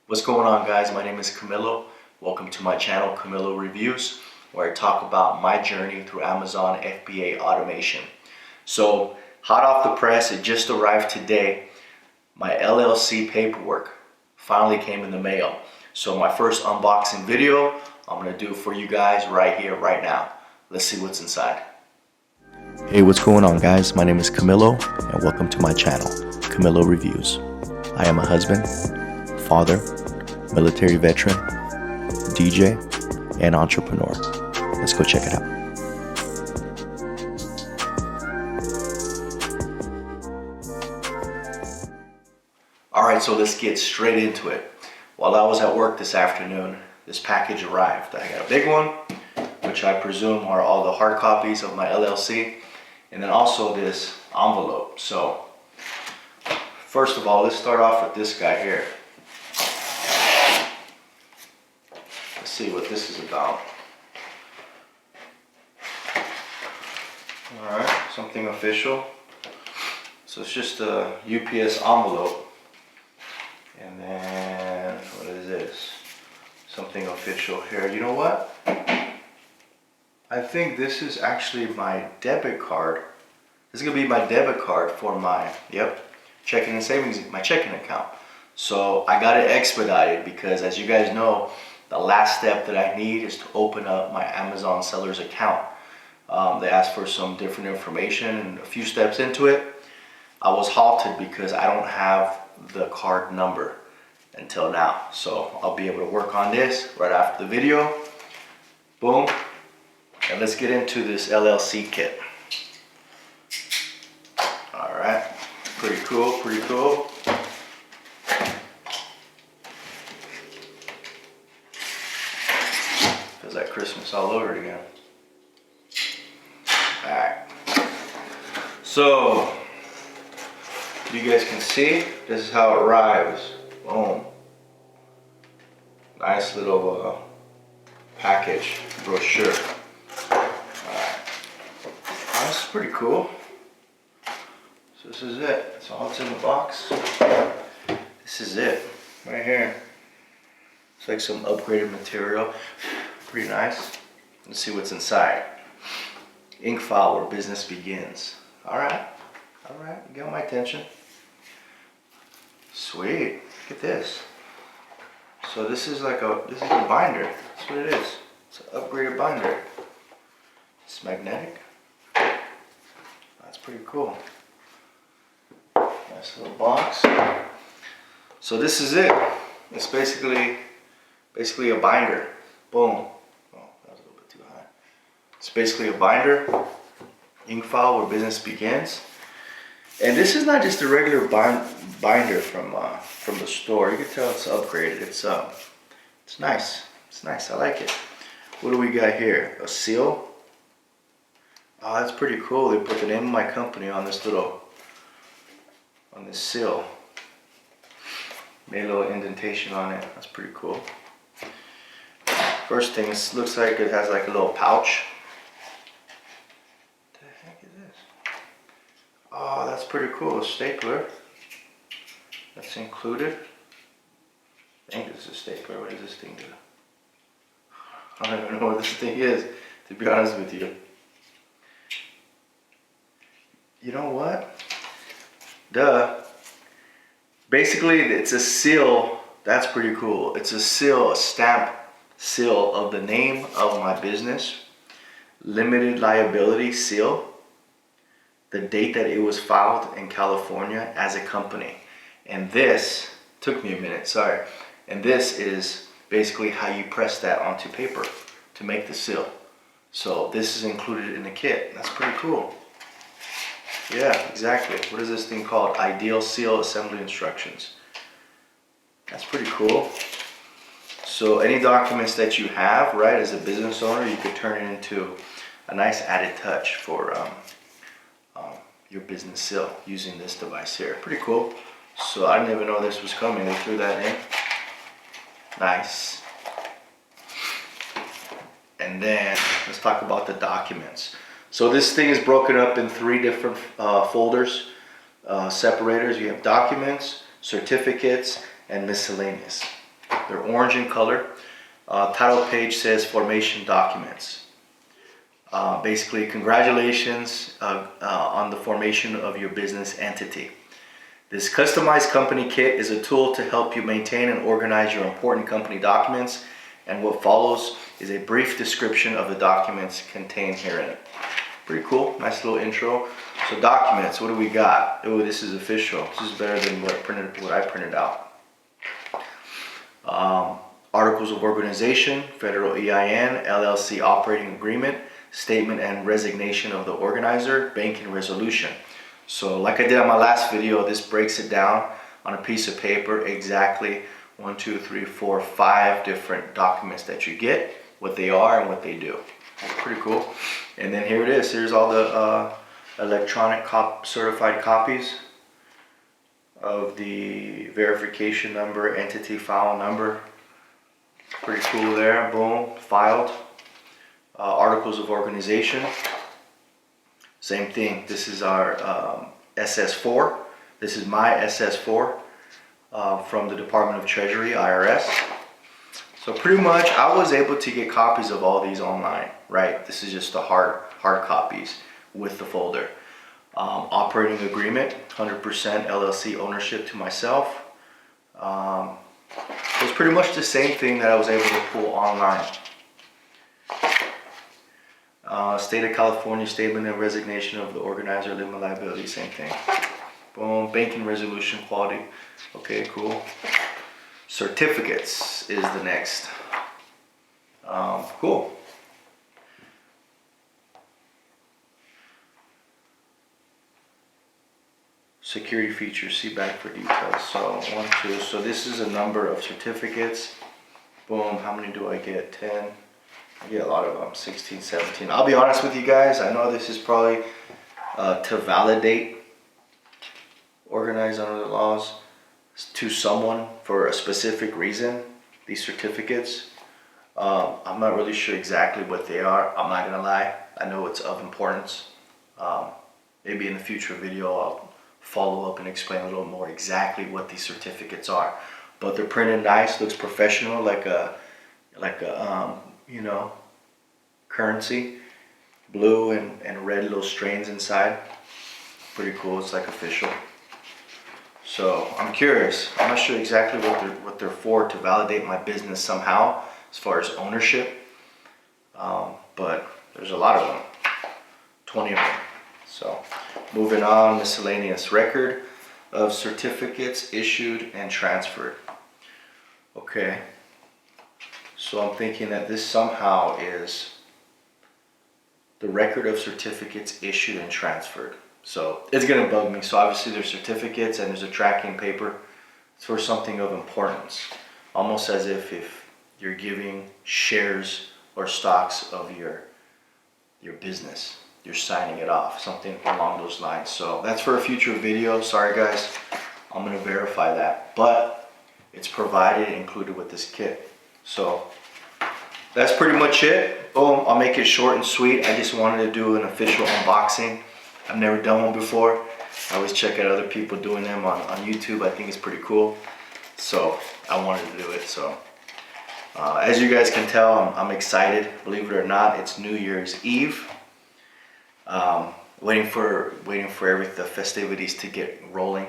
What's going on, guys? My name is Camilo. Welcome to my channel, Camilo Reviews, where I talk about my journey through Amazon FBA automation. So, hot off the press, it just arrived today. My LLC paperwork finally came in the mail. So my first unboxing video, I'm going to do for you guys right here, right now. Let's see what's inside. Hey, what's going on, guys? My name is Camilo, and welcome to my channel, Camilo Reviews. I am a husband, father, military veteran, DJ, and entrepreneur. Let's go check it out. Alright, so let's get straight into it. While I was at work this afternoon, this package arrived. I got a big one, which I presume are all the hard copies of my LLC, and then also this envelope. So, first of all, let's start off with this guy here. Let's see what this is about. Alright, something official. So it's just a UPS envelope. And then, what is this? Something official here. You know what? I think this is actually my debit card. This is going to be my debit card for my, checking and savings, my checking account. So I got it expedited because, as you guys know, the last step that I need is to open up my Amazon seller's account. They asked for some different information, and a few steps into it, I was halted because I don't have the card number until now. So I'll be able to work on this right after the video. Boom. And let's get into this LLC kit. Alright, pretty cool, pretty cool. Feels like Christmas all over it again. Alright. So, you guys can see, this is how it arrives. Boom. Nice little package, brochure. This is pretty cool. So this is it. That's all that's in the box. This is it. Right here. It's like some upgraded material. Pretty nice. Let's see what's inside. Incfile, where business begins. Alright. Alright. You got my attention. Sweet. Look at this. So this is like a binder. That's what it is. It's an upgraded binder. It's magnetic. That's pretty cool. Nice little box. So this is it. It's basically a binder. Boom. Oh, that was a little bit too high. It's basically a binder. Incfile, where business begins. And this is not just a regular binder from the store. You can tell it's upgraded. It's nice. It's nice. I like it. What do we got here? A seal. Oh, that's pretty cool. They put the name of my company on this seal. Made a little indentation on it. That's pretty cool. First thing, it looks like it has like a little pouch. What the heck is this? Oh, that's pretty cool. A stapler. That's included. I think this is a stapler. What does this thing do? I don't even know what this thing is, to be honest with you. You know what? Duh. Basically, it's a seal. That's pretty cool. It's a seal, a stamp seal of the name of my business. Limited liability seal. The date that it was filed in California as a company. And this, took me a minute, sorry. And this is basically how you press that onto paper to make the seal. So this is included in the kit. That's pretty cool. Yeah, exactly. What is this thing called? Ideal seal assembly instructions. That's pretty cool. So any documents that you have, right, as a business owner, you could turn it into a nice added touch for your business seal using this device here. Pretty cool. So I didn't even know this was coming. They threw that in. Nice. And then let's talk about the documents. So this thing is broken up in 3 different folders, separators. You have documents, certificates, and miscellaneous. They're orange in color. Title page says formation documents. Basically, congratulations on the formation of your business entity. This customized company kit is a tool to help you maintain and organize your important company documents, and what follows is a brief description of the documents contained herein. Pretty cool, nice little intro. So documents, what do we got? Oh, this is official. This is better than what I printed out. Articles of organization, federal EIN, LLC operating agreement, statement and resignation of the organizer, banking resolution. So like I did on my last video, this breaks it down on a piece of paper exactly 1, 2, 3, 4, 5 different documents that you get, what they are and what they do. That's pretty cool. And then here it is. Here's all the electronic certified copies of the verification number, entity file number. Pretty cool there. Boom, filed. Articles of organization. Same thing. This is our SS4. This is my SS4 from the Department of Treasury, IRS. So pretty much I was able to get copies of all these online, right? This is just the hard copies with the folder. Operating agreement, 100% LLC ownership to myself. It was pretty much the same thing that I was able to pull online. State of California statement of resignation of the organizer, limit liability, same thing. Boom, banking resolution quality. Okay, cool. Certificates is the next. Cool. Security features, see back for details. So 1, 2, so this is a number of certificates. Boom, how many do I get? 10. I get a lot of them, 16, 17. I'll be honest with you guys, I know this is probably to validate organized under the laws to someone for a specific reason, these certificates. I'm not really sure exactly what they are. I'm not gonna lie. I know it's of importance. Maybe in the future video I'll follow up and explain a little more exactly what these certificates are. But they're printed nice, looks professional, like a you know, currency, blue and red little strains inside. Pretty cool. It's like official. So I'm curious. I'm not sure exactly what they're for, to validate my business somehow as far as ownership. But there's a lot of them, 20 of them. So moving on, miscellaneous record of certificates issued and transferred. Okay. So I'm thinking that this somehow is the record of certificates issued and transferred. So it's gonna bug me. So obviously there's certificates and there's a tracking paper. It's for something of importance. Almost as if you're giving shares or stocks of your business. You're signing it off, something along those lines. So that's for a future video. Sorry guys, I'm gonna verify that. But it's provided, included with this kit. So that's pretty much it. Boom, I'll make it short and sweet. I just wanted to do an official unboxing. I've never done one before. I always check out other people doing them on YouTube. I think it's pretty cool. So I wanted to do it. So as you guys can tell, I'm excited. Believe it or not, it's New Year's Eve. Waiting for the festivities to get rolling.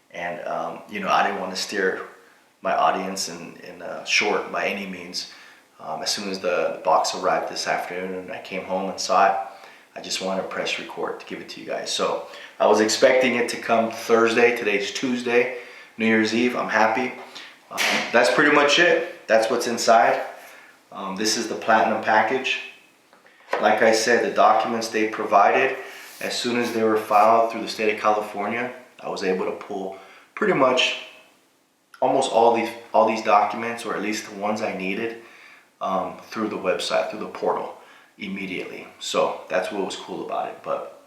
And you know, I didn't want to steer my audience in short by any means. As soon as the box arrived this afternoon and I came home and saw it, I just wanted to press record to give it to you guys. So I was expecting it to come Thursday. Today's Tuesday, New Year's Eve. I'm happy. That's pretty much it. That's what's inside. This is the platinum package. Like I said, the documents they provided, as soon as they were filed through the state of California, I was able to pull pretty much almost all these documents, or at least the ones I needed, through the website, through the portal immediately. So that's what was cool about it. But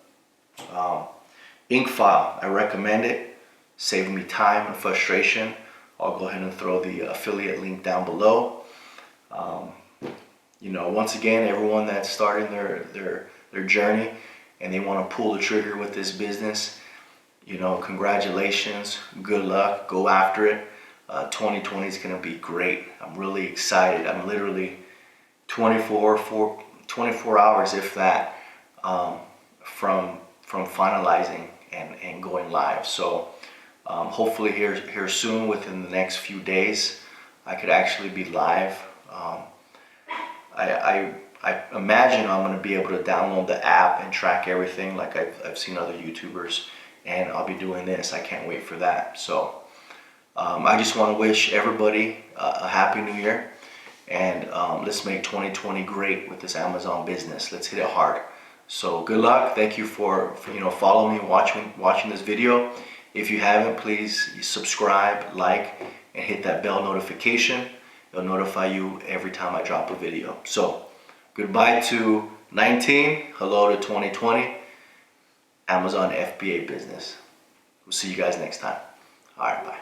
Incfile, I recommend it. Saving me time and frustration. I'll go ahead and throw the affiliate link down below. You know, once again, everyone that's starting their journey and they want to pull the trigger with this business, you know, congratulations, good luck, go after it. 2020 is going to be great. I'm really excited. I'm literally 24 hours, if that, from finalizing and going live. So hopefully here soon, within the next few days, I could actually be live. I imagine I'm going to be able to download the app and track everything like I've seen other YouTubers, and I'll be doing this. I can't wait for that. So I just want to wish everybody a happy new year, and let's make 2020 great with this Amazon business. Let's hit it hard. So good luck. Thank you for following me, watching this video. If you haven't, please subscribe, like, and hit that bell notification. It'll notify you every time I drop a video. So goodbye to 19, hello to 2020, Amazon FBA business. We'll see you guys next time. All right, bye.